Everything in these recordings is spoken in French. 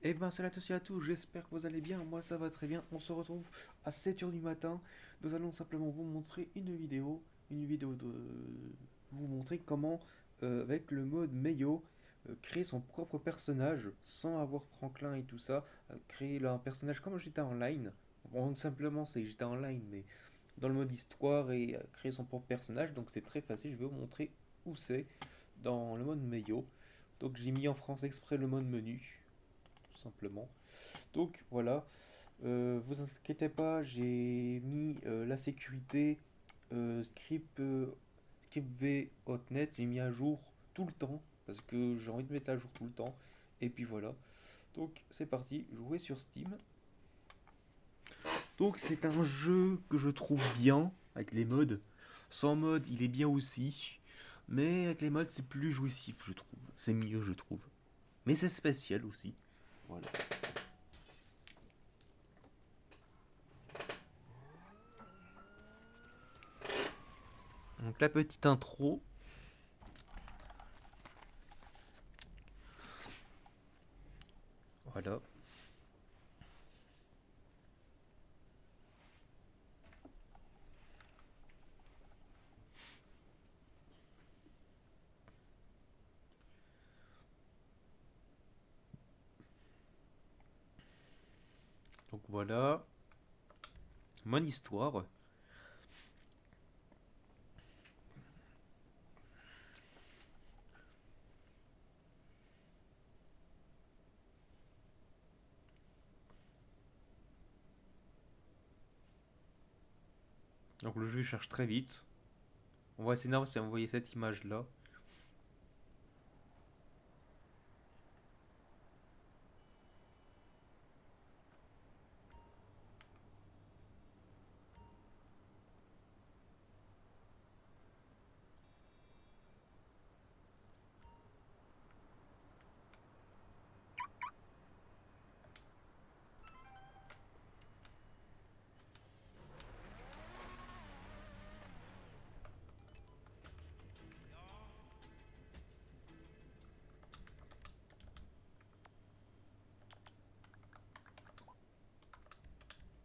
Eh ben salut à tous et à tous, j'espère que vous allez bien, moi ça va très bien, on se retrouve à 7 heures du matin, nous allons simplement vous montrer une vidéo de vous montrer comment avec le mode Mayo créer son propre personnage sans avoir Franklin et tout ça, créer là, un personnage comme GTA Online, bon simplement c'est GTA Online mais dans le mode histoire et créer son propre personnage, donc c'est très facile, je vais vous montrer où c'est dans le mode Mayo, donc j'ai mis en France exprès le mode menu tout simplement. Donc voilà, vous inquiétez pas, j'ai mis la sécurité script V hotnet, j'ai mis à jour tout le temps parce que j'ai envie de mettre à jour tout le temps. Et puis voilà. Donc c'est parti, jouer sur Steam. Donc c'est un jeu que je trouve bien avec les mods. Sans mode, il est bien aussi. Mais avec les mods, c'est plus jouissif, je trouve. C'est mieux, je trouve. Mais c'est spécial aussi. Voilà. Donc la petite intro. Voilà. Donc voilà. Mon histoire. Donc le jeu cherche très vite. On va essayer d'envoyer cette image là.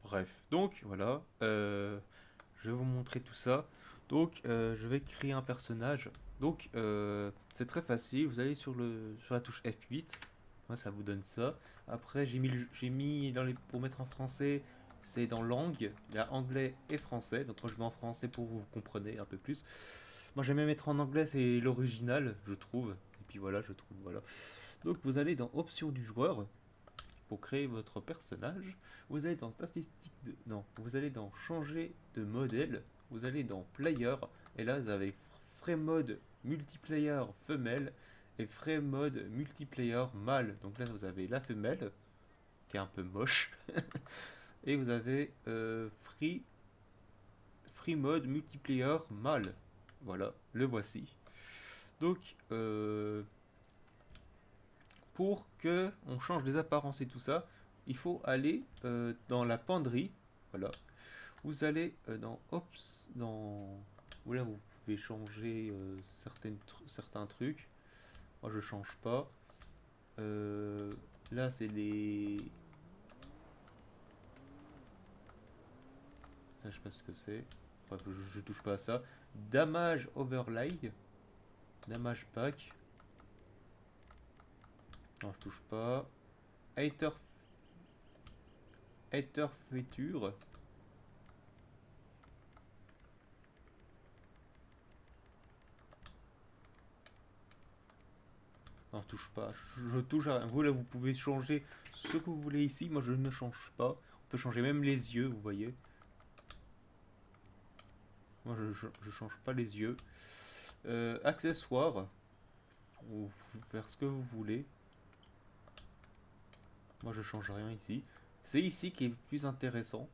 Bref, donc voilà, je vais vous montrer tout ça. Donc je vais créer un personnage. Donc c'est très facile, vous allez sur la touche F8, moi ça vous donne ça. Après j'ai mis pour mettre en français, c'est dans langue, il y a anglais et français. Donc moi je mets en français pour que vous compreniez un peu plus. Moi j'aime bien mettre en anglais, c'est l'original, je trouve. Et puis voilà, je trouve, voilà. Donc vous allez dans options du joueur, pour créer votre personnage, vous allez dans statistiques de... Non, vous allez dans changer de modèle, vous allez dans player, et là vous avez frame mode multiplayer femelle et frame mode multiplayer mâle. Donc là vous avez la femelle, qui est un peu moche, et vous avez free mode multiplayer mâle. Voilà, le voici. Donc, pour que on change des apparences et tout ça, il faut aller dans la penderie. Voilà. Vous allez dans Ops, dans où là vous pouvez changer certains trucs. Moi je change pas. Euh, Là c'est les. Ça, je sais pas ce que c'est. Bref, je touche pas à ça. Damage overlay, damage pack. Non, je touche pas. Hater, hater feature. Non, je touche pas. Je touche à vous là, vous pouvez changer ce que vous voulez ici. Moi, je ne change pas. On peut changer même les yeux, vous voyez. Moi, je change pas les yeux. Accessoires. Vous pouvez faire ce que vous voulez. Moi, je change rien ici. C'est ici qui est le plus intéressant.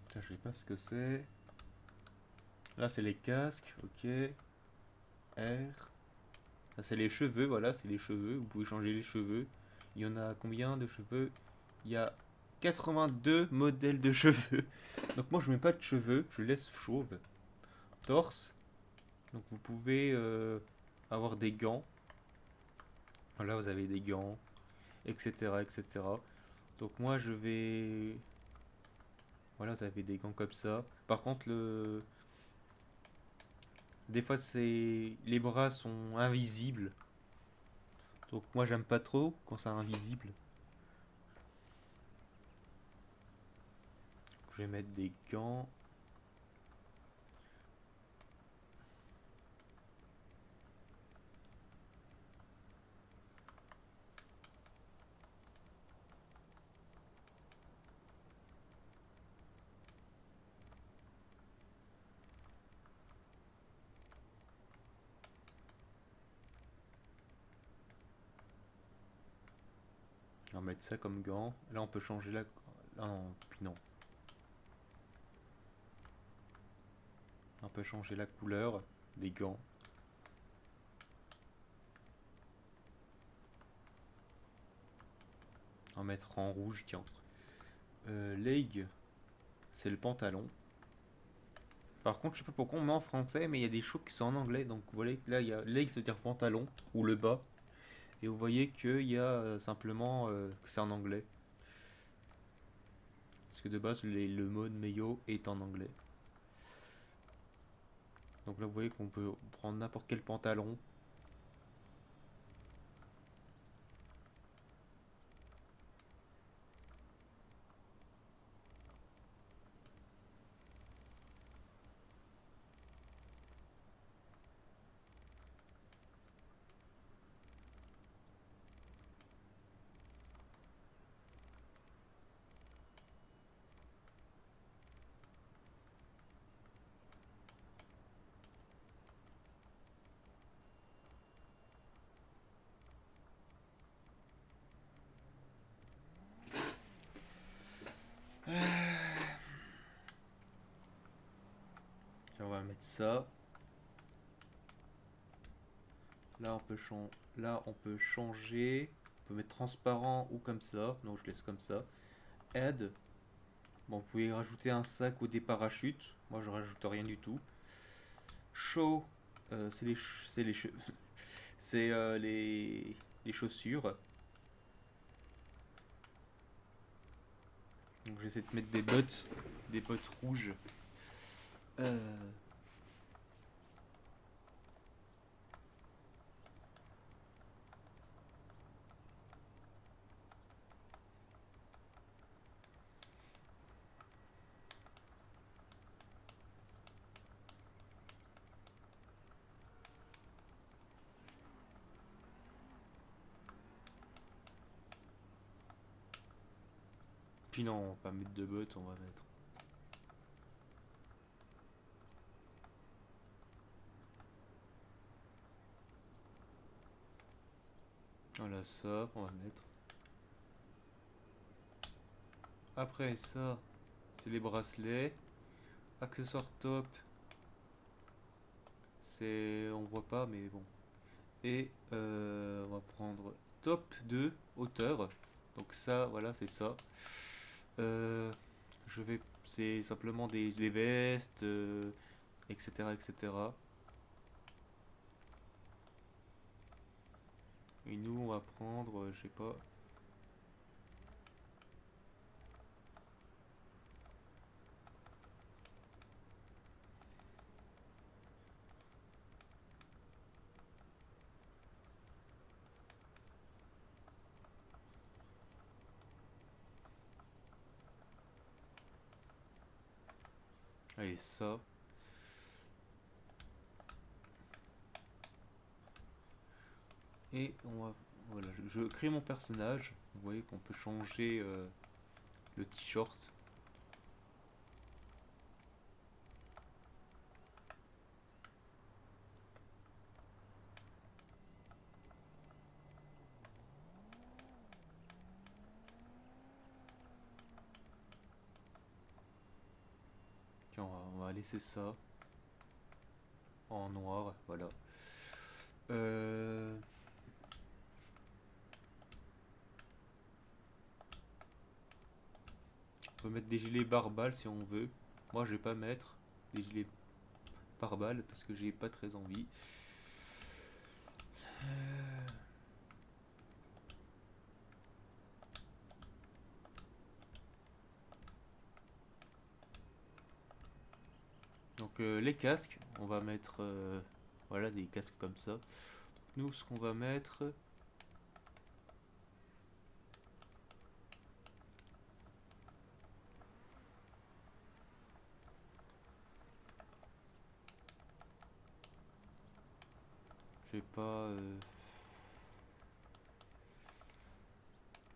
Ça, je sais pas ce que c'est. Là, c'est les casques. Ok. R. Là, c'est les cheveux. Voilà, c'est les cheveux. Vous pouvez changer les cheveux. Il y en a combien de cheveux? Il y a 82 modèles de cheveux. Donc moi je mets pas de cheveux, je laisse chauve. Torse. Donc vous pouvez avoir des gants. Voilà, vous avez des gants, etc., etc. Donc moi je vais... Voilà, vous avez des gants comme ça. Par contre, des fois c'est... Les bras sont invisibles. Donc moi j'aime pas trop quand c'est invisible. Je vais mettre des gants. On va mettre ça comme gants. Là on peut changer la... Ah non, puis non. On peut changer la couleur des gants. On va mettre en rouge, tiens. Leg, c'est le pantalon. Par contre, je sais pas pourquoi on met en français, mais il y a des choses qui sont en anglais. Donc vous voyez que là, il y a leg, ça veut dire pantalon, ou le bas. Et vous voyez qu'il y a simplement que c'est en anglais. Parce que de base, le mode maillot est en anglais. Donc là, vous voyez qu'on peut prendre n'importe quel pantalon. Tiens, on va mettre ça. Là, on peut changer. On peut mettre transparent ou comme ça. Donc je laisse comme ça. Add. Bon, vous pouvez rajouter un sac ou des parachutes. Moi, je rajoute rien du tout. Show, c'est les, c'est les chaussures. Donc j'essaie de mettre des bottes rouges. Euh, Puis non, on va pas mettre de bottes, on va mettre. Voilà ça, on va mettre. Après ça, c'est les bracelets. Accessoires top, c'est, on voit pas mais bon. Et on va prendre top 2 hauteur. Donc ça, voilà, c'est ça. Euh, c'est simplement des vestes, etc., etc. Et nous, on va prendre, je sais pas. Allez, ça. Et on va, voilà, je crée mon personnage. Vous voyez qu'on peut changer le t-shirt. Tiens, on va laisser ça en noir, voilà. Euh, On peut mettre des gilets pare-balles si on veut. Moi, je vais pas mettre des gilets pare-balles parce que j'ai pas très envie. Donc les casques, on va mettre voilà des casques comme ça. Nous, ce qu'on va mettre, je sais pas,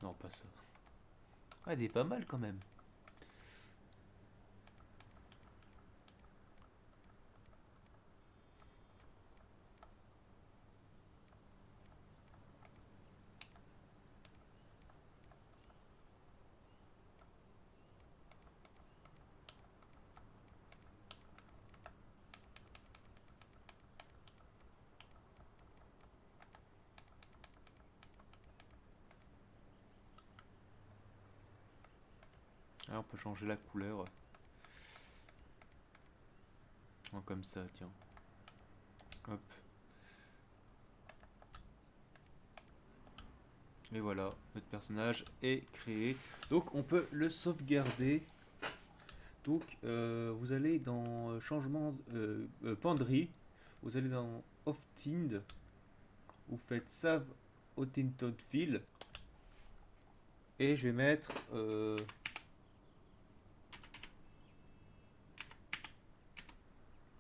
non pas ça. Ah, il est pas mal quand même. Ah, on peut changer la couleur. Oh, comme ça, tiens. Hop. Et voilà, notre personnage est créé. Donc on peut le sauvegarder. Donc vous allez dans changement penderie. Vous allez dans Oftind. Vous faites Save Autinton Fill. Et je vais mettre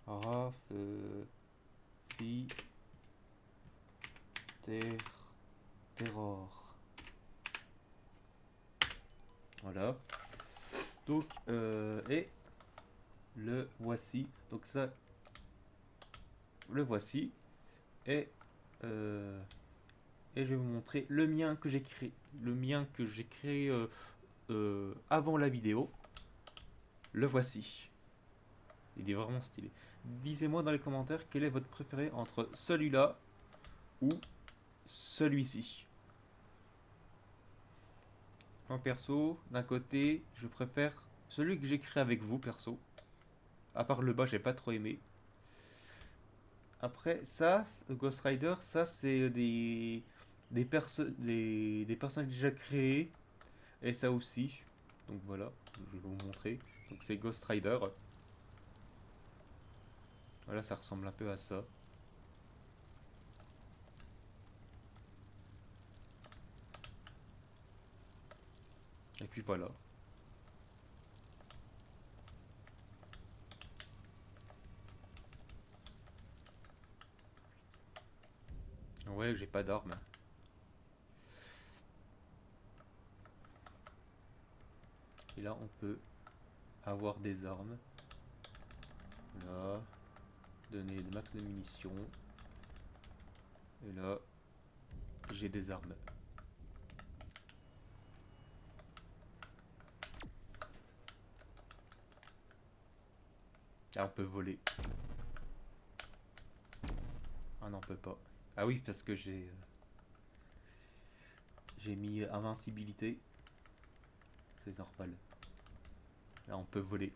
Raf Terror. Voilà. Donc et le voici. Donc ça, le voici. Et et je vais vous montrer le mien que j'ai créé, avant la vidéo. Le voici. Il est vraiment stylé. Disez-moi dans les commentaires quel est votre préféré entre celui-là ou celui-ci. En perso, d'un côté, je préfère celui que j'ai créé avec vous, perso. À part le bas, j'ai pas trop aimé. Après, ça, Ghost Rider, ça c'est des personnages déjà créés. Et ça aussi. Donc voilà, je vais vous montrer. Donc c'est Ghost Rider. Voilà, ça ressemble un peu à ça. Et puis voilà. Ouais, j'ai pas d'armes. Et là, on peut avoir des armes. Là, donner des max de munitions. Et là, j'ai des armes. Là, on peut voler. Ah non, on peut pas. Ah oui, parce que j'ai mis invincibilité. C'est normal. Là, on peut voler.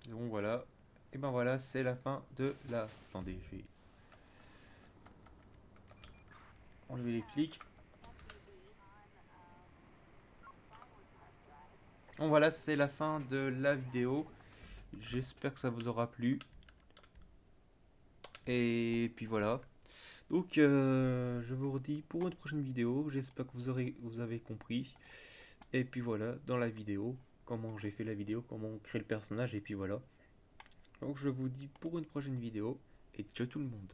Et bon, voilà. Et ben voilà, c'est la fin de la... Attendez, je vais enlever les flics. Bon voilà, c'est la fin de la vidéo. J'espère que ça vous aura plu. Et puis voilà. Donc je vous redis pour une prochaine vidéo. J'espère que vous avez compris. Et puis voilà, dans la vidéo, comment j'ai fait la vidéo, comment on crée le personnage. Et puis voilà. Donc je vous dis pour une prochaine vidéo. Et ciao tout le monde.